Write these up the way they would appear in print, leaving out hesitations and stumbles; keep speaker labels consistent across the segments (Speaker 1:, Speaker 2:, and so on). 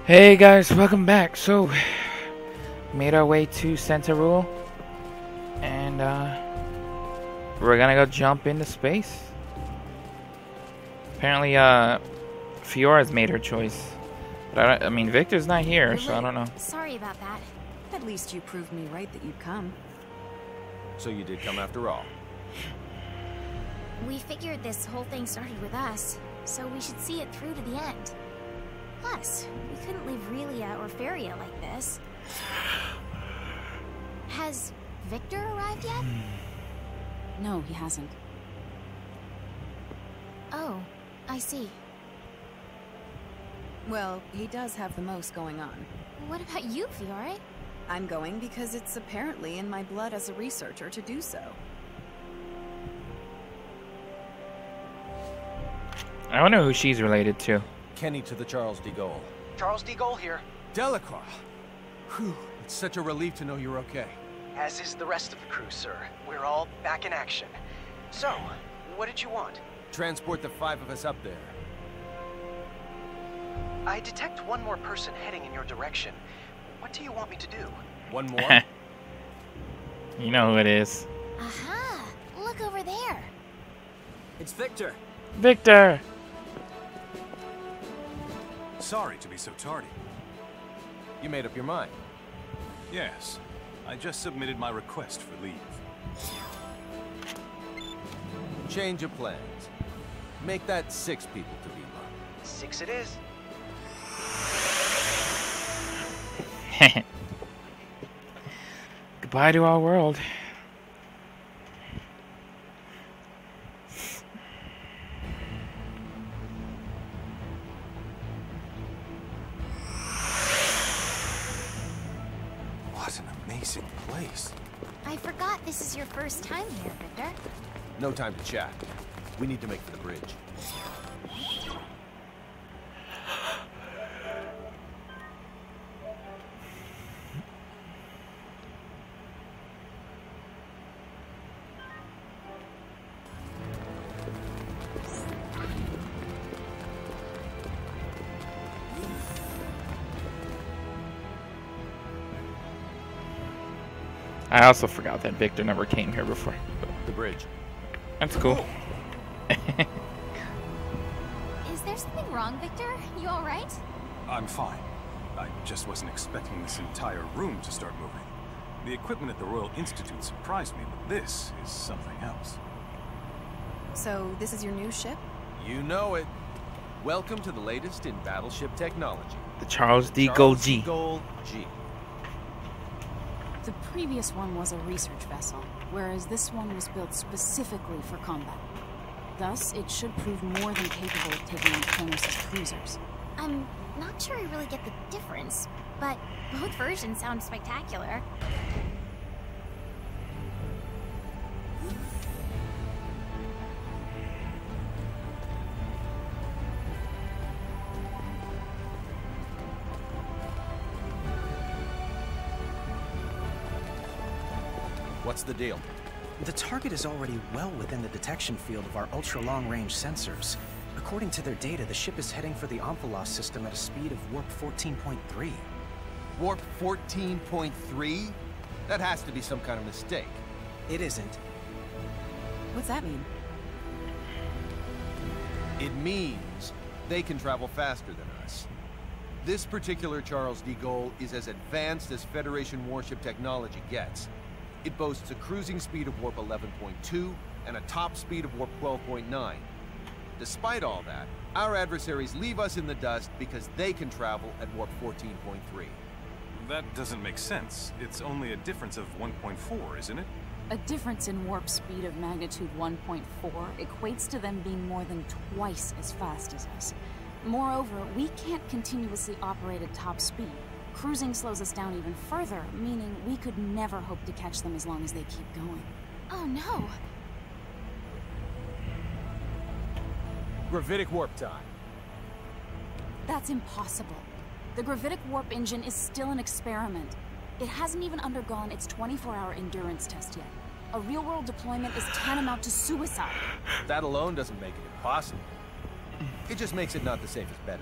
Speaker 1: Hey guys, welcome back. So, made our way to Centerule, and we're gonna go jump into space. Apparently, Fiora's made her choice, but I mean, Victor's not here, so I don't know.
Speaker 2: Sorry about that.
Speaker 3: At least you proved me right that you'd come.
Speaker 4: So you did come after all.
Speaker 2: We figured this whole thing started with us, so we should see it through to the end. Plus, we couldn't leave Relia or Feria like this. Has Victor arrived yet?
Speaker 3: No, he hasn't.
Speaker 2: Oh, I see.
Speaker 3: Well, he does have the most going on.
Speaker 2: What about you, Fiore?
Speaker 3: I'm going because it's apparently in my blood as a researcher to do so.
Speaker 1: I wonder who she's related to.
Speaker 4: Kenny to the Charles de Gaulle.
Speaker 5: Charles de Gaulle here.
Speaker 4: Delacroix. Whew, it's such a relief to know you're okay.
Speaker 5: As is the rest of the crew, sir. We're all back in action. So, what did you want?
Speaker 4: Transport the 5 of us up there.
Speaker 5: I detect one more person heading in your direction. What do you want me to do?
Speaker 4: One more?
Speaker 1: You know who it is.
Speaker 2: Aha! Look over there.
Speaker 5: It's Victor.
Speaker 1: Victor!
Speaker 6: Sorry to be so tardy.
Speaker 4: You made up your mind.
Speaker 6: Yes, I just submitted my request for leave.
Speaker 4: Change of plans. Make that 6 people to be mine.
Speaker 5: 6 it is.
Speaker 1: Goodbye to our world.
Speaker 6: What an amazing place.
Speaker 2: I forgot this is your first time here, Victor.
Speaker 4: No time to chat. We need to make for the bridge.
Speaker 1: I also forgot that Victor never came here before.
Speaker 4: The bridge.
Speaker 1: That's cool.
Speaker 2: Is there something wrong, Victor? You alright?
Speaker 6: I'm fine. I just wasn't expecting this entire room to start moving. The equipment at the Royal Institute surprised me, but this is something else.
Speaker 3: So, this is your new ship?
Speaker 4: You know it. Welcome to the latest in battleship technology.
Speaker 1: The Charles de Gaulle G.
Speaker 4: Gaulle G.
Speaker 3: The previous one was a research vessel, whereas this one was built specifically for combat. Thus, it should prove more than capable of taking on Kronos' cruisers.
Speaker 2: I'm not sure I really get the difference, but both versions sound spectacular.
Speaker 4: What's the deal?
Speaker 5: The target is already well within the detection field of our ultra-long-range sensors. According to their data, the ship is heading for the Omphalos system at a speed of warp 14.3.
Speaker 4: Warp 14.3? That has to be some kind of mistake.
Speaker 5: It isn't.
Speaker 3: What's that mean?
Speaker 4: It means they can travel faster than us. This particular Charles de Gaulle is as advanced as Federation warship technology gets. It boasts a cruising speed of warp 11.2 and a top speed of warp 12.9. Despite all that, our adversaries leave us in the dust because they can travel at warp 14.3.
Speaker 6: That doesn't make sense. It's only a difference of 1.4, isn't it?
Speaker 3: A difference in warp speed of magnitude 1.4 equates to them being more than twice as fast as us. Moreover, we can't continuously operate at top speed. Cruising slows us down even further, meaning we could never hope to catch them as long as they keep going.
Speaker 2: Oh no!
Speaker 4: Gravitic warp time.
Speaker 3: That's impossible. The gravitic warp engine is still an experiment. It hasn't even undergone its 24-hour endurance test yet. A real-world deployment is tantamount to suicide.
Speaker 4: That alone doesn't make it impossible. It just makes it not the safest bet.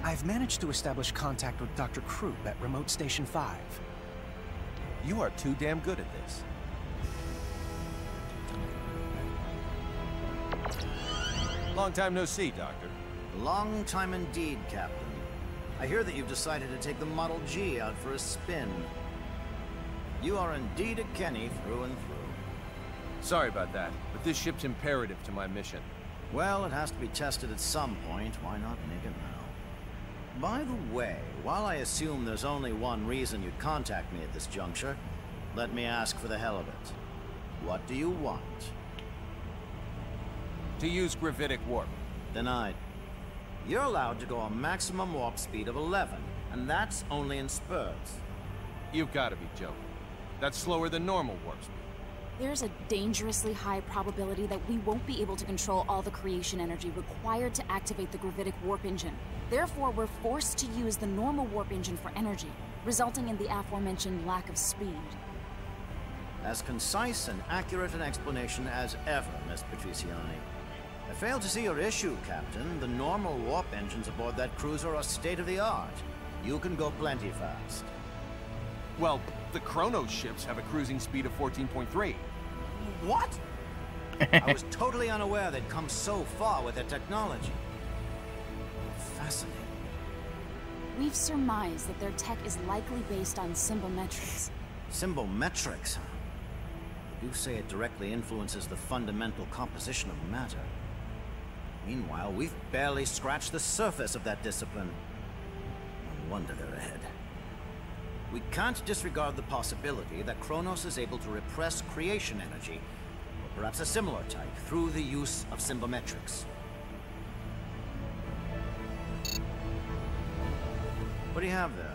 Speaker 5: I've managed to establish contact with Dr. Krupp at Remote Station 5.
Speaker 4: You are too damn good at this. Long time no see, Doctor.
Speaker 7: Long time indeed, Captain. I hear that you've decided to take the Model G out for a spin. You are indeed a Kenny through and through.
Speaker 4: Sorry about that, but this ship's imperative to my mission.
Speaker 7: Well, it has to be tested at some point. Why not make it now? By the way, while I assume there's only one reason you'd contact me at this juncture, let me ask for the hell of it. What do you want?
Speaker 4: To use gravitic warp.
Speaker 7: Denied. You're allowed to go a maximum warp speed of 11, and that's only in spurts.
Speaker 4: You've got to be joking. That's slower than normal warp speed.
Speaker 3: There's a dangerously high probability that we won't be able to control all the creation energy required to activate the gravitic warp engine. Therefore, we're forced to use the normal warp engine for energy, resulting in the aforementioned lack of speed.
Speaker 7: As concise and accurate an explanation as ever, Miss Patriciani. I fail to see your issue, Captain. The normal warp engines aboard that cruiser are state-of-the-art. You can go plenty fast.
Speaker 4: Well, the Chronos ships have a cruising speed of 14.3.
Speaker 7: What? I was totally unaware they'd come so far with their technology. Fascinating.
Speaker 3: We've surmised that their tech is likely based on symbometrics.
Speaker 7: Symbometrics, huh? They do say it directly influences the fundamental composition of matter. Meanwhile, we've barely scratched the surface of that discipline. No wonder they're ahead. We can't disregard the possibility that Kronos is able to repress creation energy, or perhaps a similar type, through the use of symbometrics. What do you have there?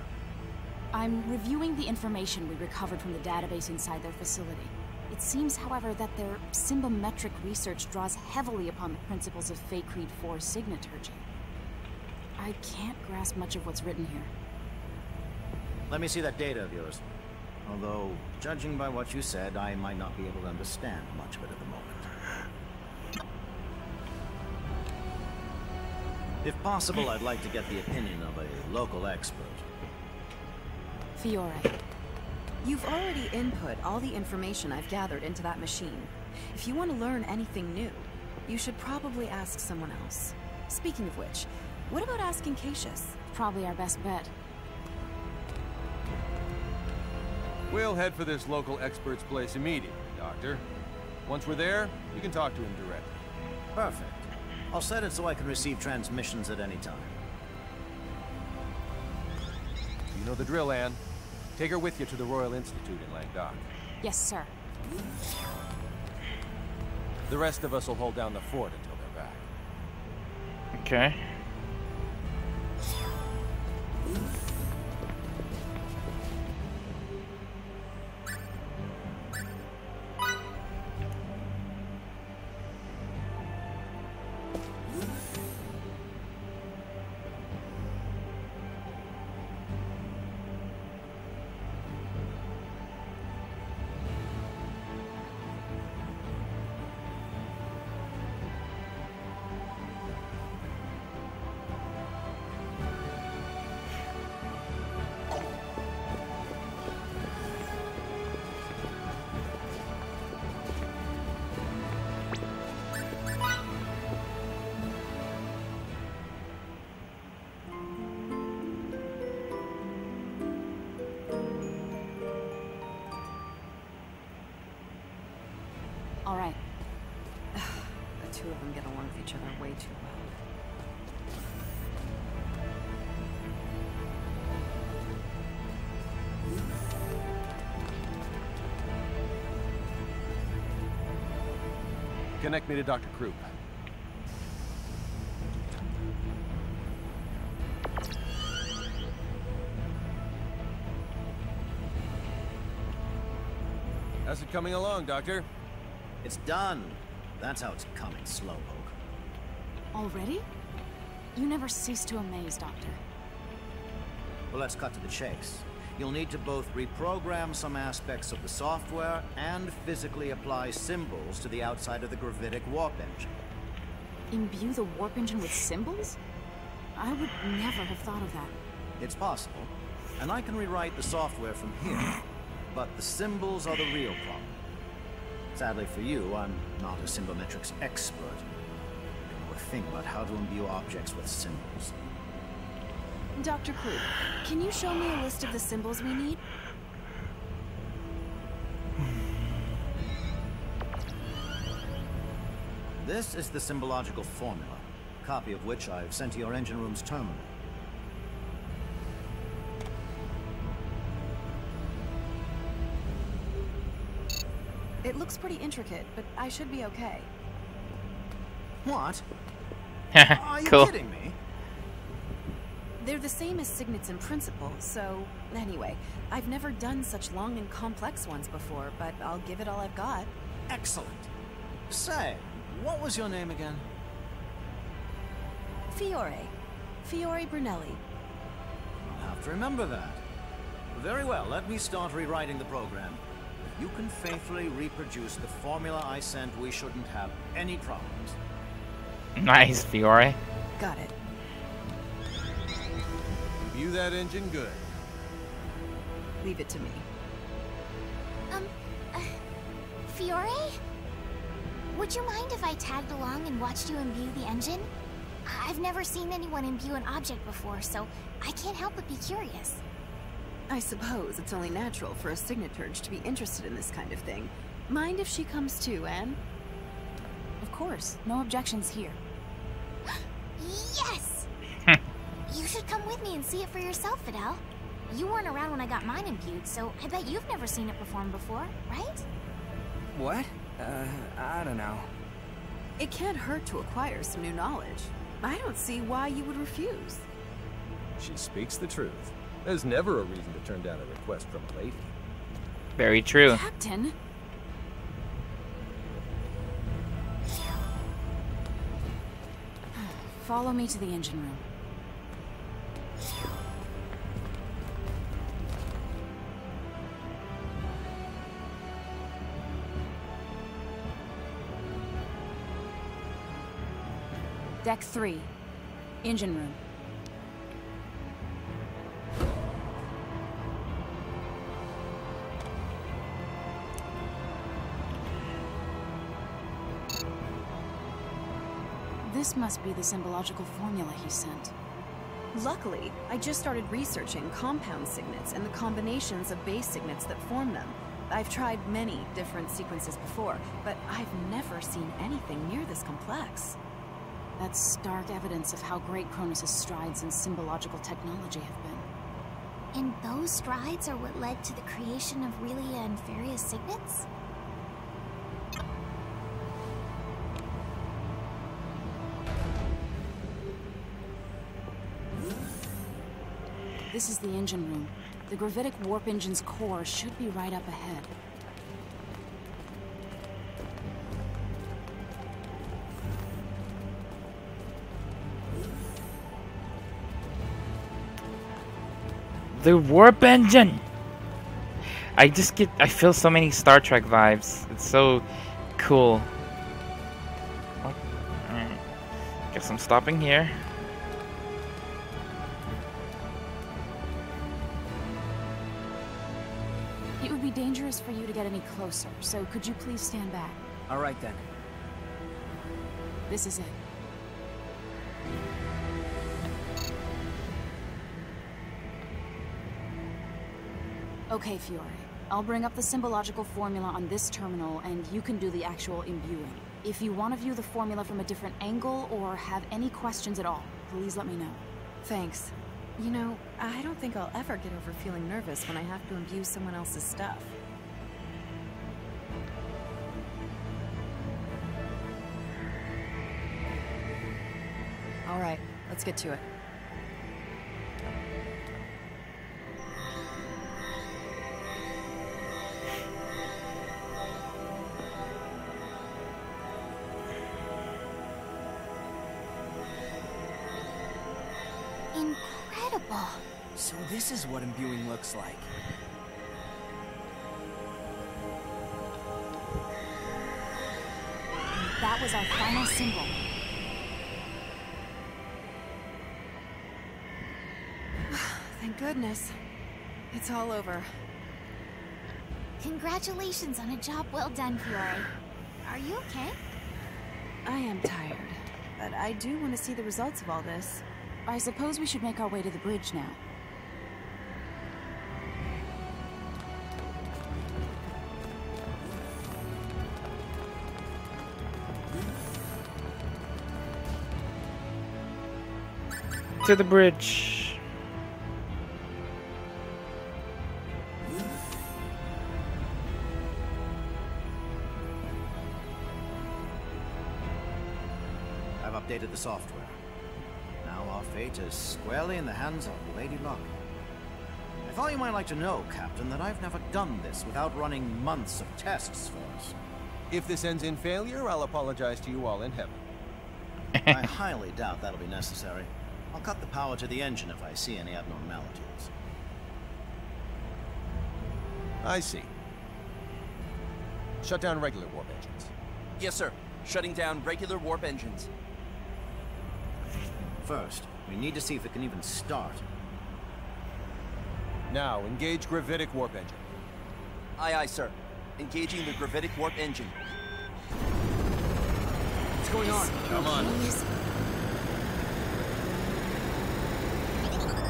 Speaker 3: I'm reviewing the information we recovered from the database inside their facility. It seems, however, that their symbometric research draws heavily upon the principles of Fate Creed 4's signaturgy. I can't grasp much of what's written here.
Speaker 7: Let me see that data of yours. Although, judging by what you said, I might not be able to understand much of it at the moment. If possible, I'd like to get the opinion of a local expert.
Speaker 3: Fiore.
Speaker 8: You've already input all the information I've gathered into that machine. If you want to learn anything new, you should probably ask someone else. Speaking of which, what about asking Cassius?
Speaker 3: Probably our best bet.
Speaker 4: We'll head for this local expert's place immediately, Doctor. Once we're there, you can talk to him directly.
Speaker 7: Perfect. I'll set it so I can receive transmissions at any time.
Speaker 4: You know the drill, Anne. Take her with you to the Royal Institute in Languedoc.
Speaker 3: Yes, sir.
Speaker 4: The rest of us will hold down the fort until they're back.
Speaker 1: Okay.
Speaker 3: All right.
Speaker 8: The two of them get along with each other way too well.
Speaker 4: Connect me to Dr. Krupp. How's it coming along, Doctor?
Speaker 7: It's done. That's how it's coming, slowpoke.
Speaker 3: Already? You never cease to amaze, Doctor.
Speaker 7: Well, let's cut to the chase. You'll need to both reprogram some aspects of the software and physically apply symbols to the outside of the gravitic warp engine.
Speaker 3: Imbue the warp engine with symbols? I would never have thought of that.
Speaker 7: It's possible, and I can rewrite the software from here, but the symbols are the real problem. Sadly for you, I'm not a symbometrics expert. I know a thing about how to imbue objects with symbols.
Speaker 8: Dr. Klug, can you show me a list of the symbols we need?
Speaker 7: This is the symbological formula, a copy of which I've sent to your engine room's terminal.
Speaker 8: It looks pretty intricate, but I should be okay.
Speaker 7: What? Are you
Speaker 1: Cool.
Speaker 7: kidding me?
Speaker 8: They're the same as signets in principle, so... Anyway, I've never done such long and complex ones before, but I'll give it all I've got.
Speaker 7: Excellent. Say, what was your name again?
Speaker 8: Fiore. Fiore Brunelli.
Speaker 7: I'll have to remember that. Very well, let me start rewriting the program. If you can faithfully reproduce the formula I sent, we shouldn't have any problems.
Speaker 1: Nice, Fiore.
Speaker 8: Got it.
Speaker 4: View that engine good.
Speaker 8: Leave it to me.
Speaker 2: Fiore? Would you mind if I tagged along and watched you imbue the engine? I've never seen anyone imbue an object before, so I can't help but be curious.
Speaker 8: I suppose it's only natural for a signaturge to be interested in this kind of thing. Mind if she comes too, Anne?
Speaker 3: Of course, no objections here.
Speaker 2: Yes! You should come with me and see it for yourself, Fidel. You weren't around when I got mine imbued, so I bet you've never seen it perform before, right?
Speaker 9: What? I don't know.
Speaker 8: It can't hurt to acquire some new knowledge. I don't see why you would refuse.
Speaker 4: She speaks the truth. There's never a reason to turn down a request from a lady.
Speaker 1: Very true.
Speaker 3: Captain? Follow me to the engine room. Deck 3. Engine room. This must be the symbological formula he sent.
Speaker 8: Luckily, I just started researching compound signets and the combinations of base signets that form them. I've tried many different sequences before, but I've never seen anything near this complex.
Speaker 3: That's stark evidence of how great Cronus' strides in symbological technology have been.
Speaker 2: And those strides are what led to the creation of Relia and Faria's signets?
Speaker 3: This is the engine room. The gravitic warp engine's core should be right up ahead.
Speaker 1: The warp engine! I feel so many Star Trek vibes. It's so cool. Oh, alright. Guess I'm stopping here.
Speaker 3: It would be dangerous for you to get any closer, so could you please stand back?
Speaker 9: All right then.
Speaker 3: This is it. Okay, Fiore. I'll bring up the symbological formula on this terminal, and you can do the actual imbuing. If you want to view the formula from a different angle, or have any questions at all, please let me know.
Speaker 8: Thanks. You know, I don't think I'll ever get over feeling nervous when I have to imbue someone else's stuff. All right, let's get to it.
Speaker 2: Incredible.
Speaker 9: So this is what imbuing looks like.
Speaker 3: That was our final symbol.
Speaker 8: goodness. It's all over.
Speaker 2: Congratulations on a job well done, Fiore. Are you okay?
Speaker 8: I am tired, but I do want to see the results of all this.
Speaker 3: I suppose we should make our way to the bridge now.
Speaker 1: To the bridge.
Speaker 7: I've updated the software. Now our fate is squarely in the hands of Lady Luck. I thought you might like to know, Captain, that I've never done this without running months of tests first.
Speaker 4: If this ends in failure, I'll apologize to you all in heaven.
Speaker 7: I highly doubt that'll be necessary. I'll cut the power to the engine if I see any abnormalities.
Speaker 4: I see. Shut down regular warp engines.
Speaker 10: Yes, sir. Shutting down regular warp engines.
Speaker 7: First, we need to see if it can even start.
Speaker 4: Now, engage gravitic warp engine.
Speaker 10: Aye, aye, sir. Engaging the gravitic warp engine.
Speaker 9: What's going on?
Speaker 4: Come on.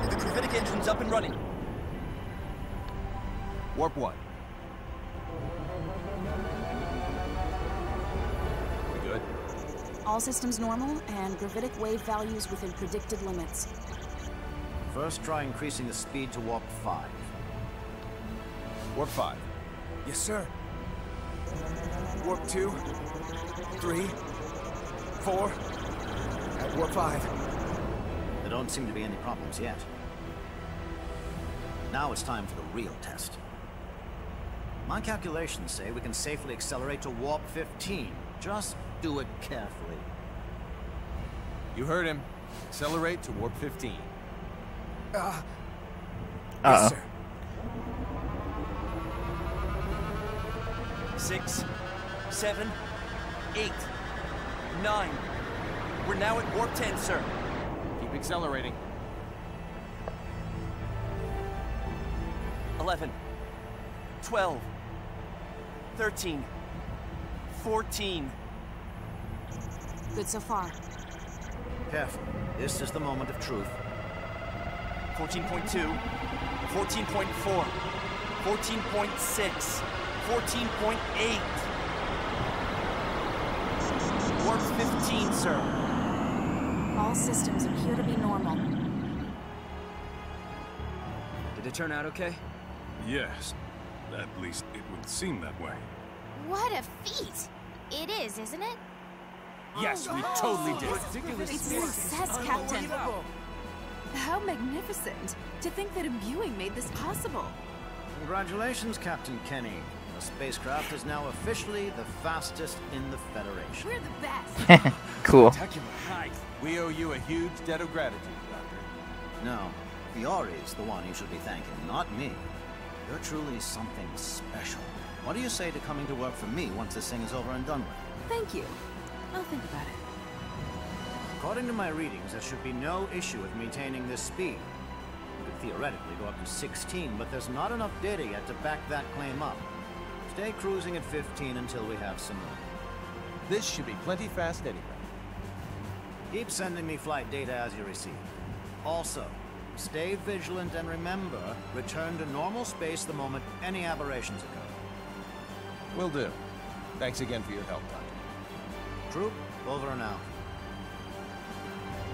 Speaker 10: The gravitic engine's up and running.
Speaker 4: Warp 1. We good?
Speaker 3: All systems normal, and gravitic wave values within predicted limits.
Speaker 7: First, try increasing the speed to warp 5.
Speaker 4: Warp 5.
Speaker 9: Yes, sir. Warp 2, 3, 4. At warp 5.
Speaker 7: There don't seem to be any problems yet. Now it's time for the real test. My calculations say we can safely accelerate to warp 15. Just do it carefully.
Speaker 4: You heard him. Accelerate to warp 15.
Speaker 9: Yes, sir.
Speaker 10: 6, 7, 8, 9. We're now at warp 10, sir.
Speaker 4: Keep accelerating.
Speaker 10: 11, 12, 13, 14.
Speaker 3: Good so far.
Speaker 7: Careful. This is the moment of truth.
Speaker 10: 14.2, 14.4, 14.6, 14.8. Warp 15, sir.
Speaker 3: All systems appear to be normal.
Speaker 9: Did it turn out okay?
Speaker 6: Yes. At least it would seem that way.
Speaker 2: What a feat! It is, isn't it?
Speaker 4: Yes, we totally did.
Speaker 8: It's a success, Captain. How magnificent! To think that imbuing made this possible.
Speaker 7: Congratulations, Captain Kenny. The spacecraft is now officially the fastest in the Federation.
Speaker 8: We're the best.
Speaker 1: Cool.
Speaker 4: Spectacular. Nice. We owe you a huge debt of gratitude, Doctor.
Speaker 7: No, Fiore's the one you should be thanking, not me. You're truly something special. What do you say to coming to work for me once this thing is over and done with?
Speaker 8: Thank you. I'll think about it.
Speaker 7: According to my readings, there should be no issue with maintaining this speed. We could theoretically go up to 16, but there's not enough data yet to back that claim up. Stay cruising at 15 until we have some more.
Speaker 4: This should be plenty fast anyway.
Speaker 7: Keep sending me flight data as you receive. Also, stay vigilant and remember, return to normal space the moment any aberrations occur.
Speaker 4: Will do. Thanks again for your help, Doctor.
Speaker 7: Troop, over and out.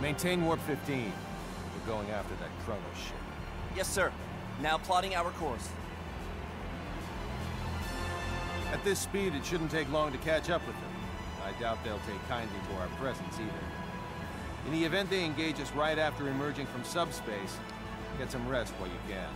Speaker 4: Maintain warp 15. We're going after that Chronos ship.
Speaker 10: Yes, sir. Now plotting our course.
Speaker 4: At this speed, it shouldn't take long to catch up with them. I doubt they'll take kindly to our presence either. In the event they engage us right after emerging from subspace, get some rest while you can.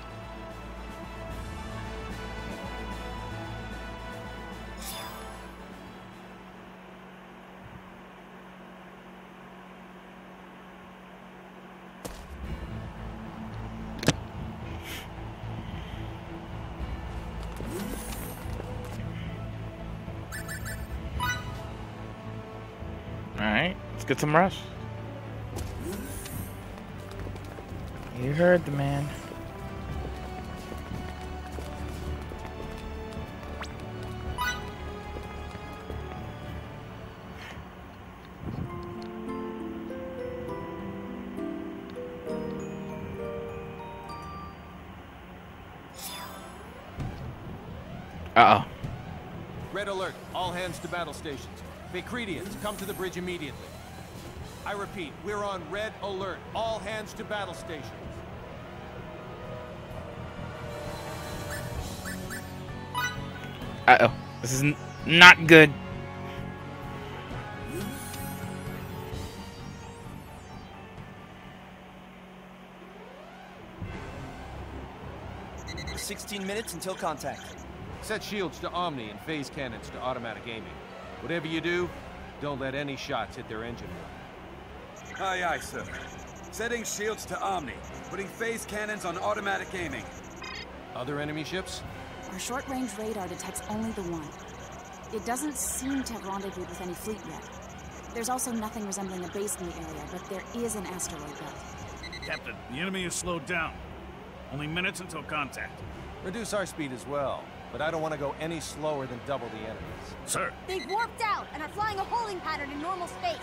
Speaker 1: Alright, let's get some rest. You heard the man. Uh-oh.
Speaker 4: Red alert. All hands to battle stations. Vacridians, come to the bridge immediately. I repeat, we're on red alert. All hands to battle stations.
Speaker 1: Uh-oh. This is not good.
Speaker 10: We're 16 minutes until contact.
Speaker 4: Set shields to Omni and phase cannons to automatic aiming. Whatever you do, don't let any shots hit their engine room.
Speaker 11: Aye, aye, sir. Setting shields to Omni. Putting phase cannons on automatic aiming.
Speaker 4: Other enemy ships?
Speaker 3: Our short-range radar detects only the one. It doesn't seem to have rendezvoused with any fleet yet. There's also nothing resembling a base in the area, but there is an asteroid belt.
Speaker 12: Captain, the enemy is slowed down. Only minutes until contact.
Speaker 4: Reduce our speed as well, but I don't want to go any slower than double the enemies.
Speaker 12: Sir.
Speaker 2: They've warped out and are flying a holding pattern in normal space.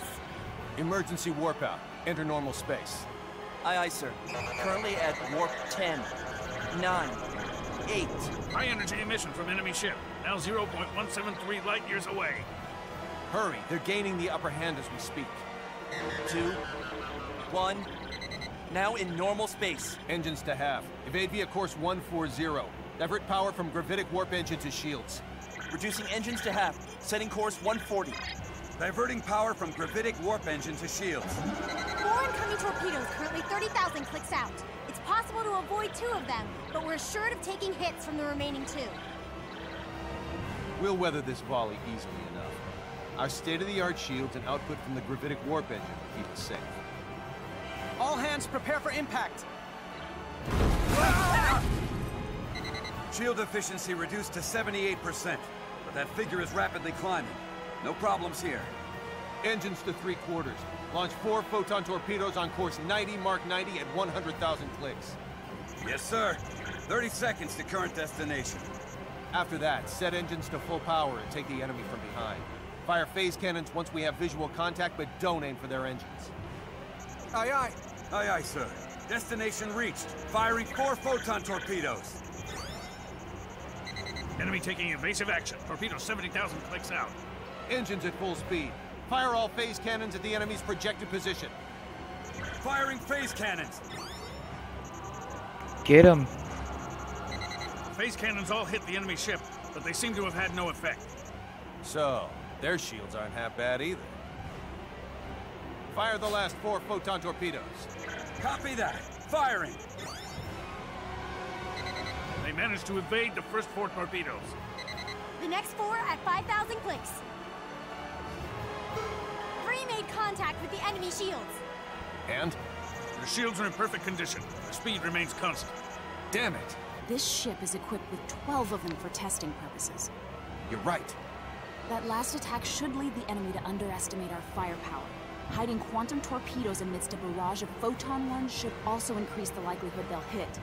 Speaker 4: Emergency warp out. Enter normal space.
Speaker 10: Aye, aye, sir. Currently at warp 10, 9, 8.
Speaker 12: High energy emission from enemy ship. Now 0.173 light years away.
Speaker 4: Hurry, they're gaining the upper hand as we speak.
Speaker 10: 2, 1. Now in normal space.
Speaker 4: Engines to half. Evade via course 140. Divert power from gravitic warp engine to shields.
Speaker 10: Reducing engines to half. Setting course 140.
Speaker 11: Diverting power from gravitic warp engine to shields.
Speaker 2: 4 incoming torpedoes, currently 30,000 clicks out. It's possible to avoid 2 of them, but we're assured of taking hits from the remaining 2.
Speaker 4: We'll weather this volley easily enough. Our state-of-the-art shields and output from the gravitic warp engine will keep us safe.
Speaker 5: All hands prepare for impact.
Speaker 11: Shield efficiency reduced to 78%, but that figure is rapidly climbing. No problems here.
Speaker 4: Engines to 3/4. Launch 4 photon torpedoes on course 90, Mark 90 at 100,000 clicks.
Speaker 11: Yes, sir. 30 seconds to current destination.
Speaker 4: After that, set engines to full power and take the enemy from behind. Fire phase cannons once we have visual contact, but don't aim for their engines.
Speaker 11: Aye, aye. Aye, aye, sir. Destination reached. Firing 4 photon torpedoes.
Speaker 12: Enemy taking evasive action. Torpedo 70,000 clicks out.
Speaker 4: Engines at full speed. Fire all phase cannons at the enemy's projected position.
Speaker 11: Firing phase cannons.
Speaker 1: Get him.
Speaker 12: Phase cannons all hit the enemy ship, but they seem to have had no effect.
Speaker 4: So, their shields aren't half bad either. Fire the last 4 photon torpedoes.
Speaker 11: Copy that. Firing.
Speaker 12: They managed to evade the first 4 torpedoes.
Speaker 2: The next 4 at 5,000 clicks. 3 made contact with the enemy shields.
Speaker 4: And?
Speaker 12: Their shields are in perfect condition. Their speed remains constant.
Speaker 4: Damn it!
Speaker 3: This ship is equipped with 12 of them for testing purposes.
Speaker 4: You're right.
Speaker 3: That last attack should lead the enemy to underestimate our firepower. Hiding quantum torpedoes amidst a barrage of photon ones should also increase the likelihood they'll hit.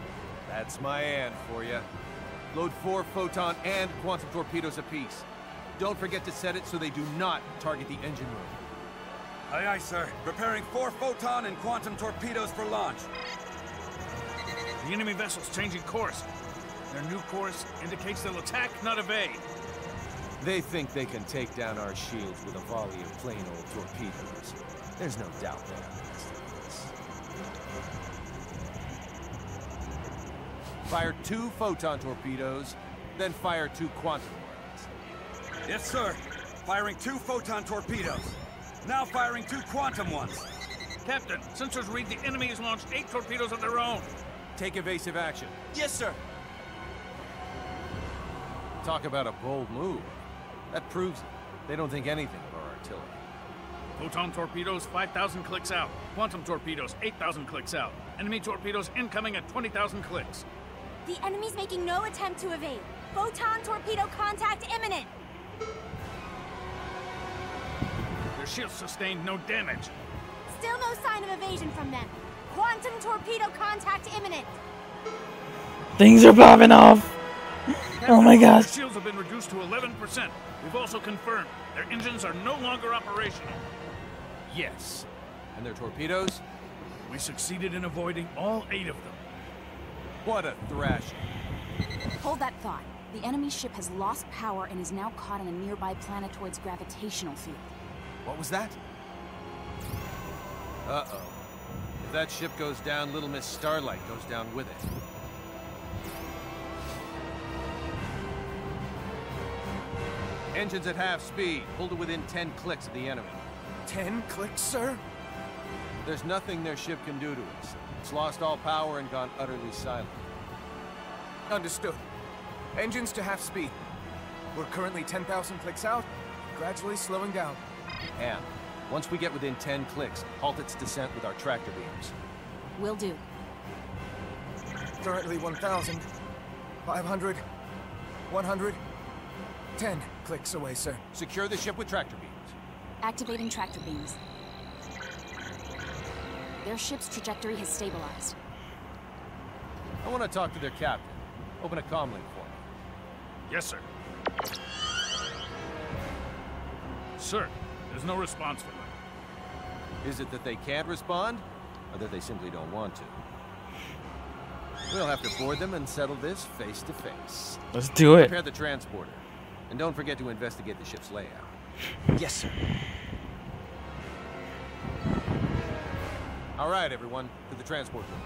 Speaker 4: That's my and for you. Load 4 photon and quantum torpedoes apiece. Don't forget to set it so they do not target the engine room.
Speaker 11: Aye, aye, sir. Preparing 4 photon and quantum torpedoes for launch.
Speaker 12: The enemy vessel's changing course. Their new course indicates they'll attack, not evade.
Speaker 4: They think they can take down our shields with a volley of plain old torpedoes. There's no doubt they underestimate us. Fire 2 photon torpedoes, then fire 2 quantum ones.
Speaker 11: Yes, sir. Firing 2 photon torpedoes. Now firing 2 quantum ones.
Speaker 12: Captain, sensors read the enemy has launched 8 torpedoes of their own.
Speaker 4: Take evasive action.
Speaker 10: Yes, sir.
Speaker 4: Talk about a bold move. That proves it. They don't think anything of our artillery.
Speaker 12: Photon torpedoes, 5,000 clicks out. Quantum torpedoes, 8,000 clicks out. Enemy torpedoes incoming at 20,000 clicks.
Speaker 2: The enemy's making no attempt to evade. Photon torpedo contact imminent.
Speaker 12: Their shields sustained no damage.
Speaker 2: Still no sign of evasion from them. Quantum torpedo contact imminent.
Speaker 1: Things are popping off. Oh my gosh.
Speaker 12: Their shields have been reduced to 11%. We've also confirmed their engines are no longer operational.
Speaker 4: Yes. And their torpedoes?
Speaker 12: We succeeded in avoiding all 8 of them.
Speaker 4: What a thrashing.
Speaker 3: Hold that thought. The enemy ship has lost power and is now caught in a nearby planetoid's gravitational field.
Speaker 4: What was that? Uh-oh. If that ship goes down, Little Miss Starlight goes down with it. Engines at half speed. Pull to within 10 clicks of the enemy.
Speaker 9: 10 clicks, sir?
Speaker 4: There's nothing their ship can do to us. It's lost all power and gone utterly silent.
Speaker 9: Understood. Engines to half speed. We're currently 10,000 clicks out, gradually slowing down.
Speaker 4: And once we get within 10 clicks, halt its descent with our tractor beams.
Speaker 3: Will do.
Speaker 9: Currently 1,000, 500, 100, 10 clicks away, sir.
Speaker 4: Secure the ship with tractor beams.
Speaker 3: Activating tractor beams. Their ship's trajectory has stabilized.
Speaker 4: I want to talk to their captain. Open a comm link for me.
Speaker 12: Yes, sir. Sir, there's no response from them.
Speaker 4: Is it that they can't respond, or that they simply don't want to? We'll have to board them and settle this face to face.
Speaker 1: Let's do it.
Speaker 4: Prepare the transporter. And don't forget to investigate the ship's layout.
Speaker 5: Yes, sir.
Speaker 4: All right, everyone, to the transport room.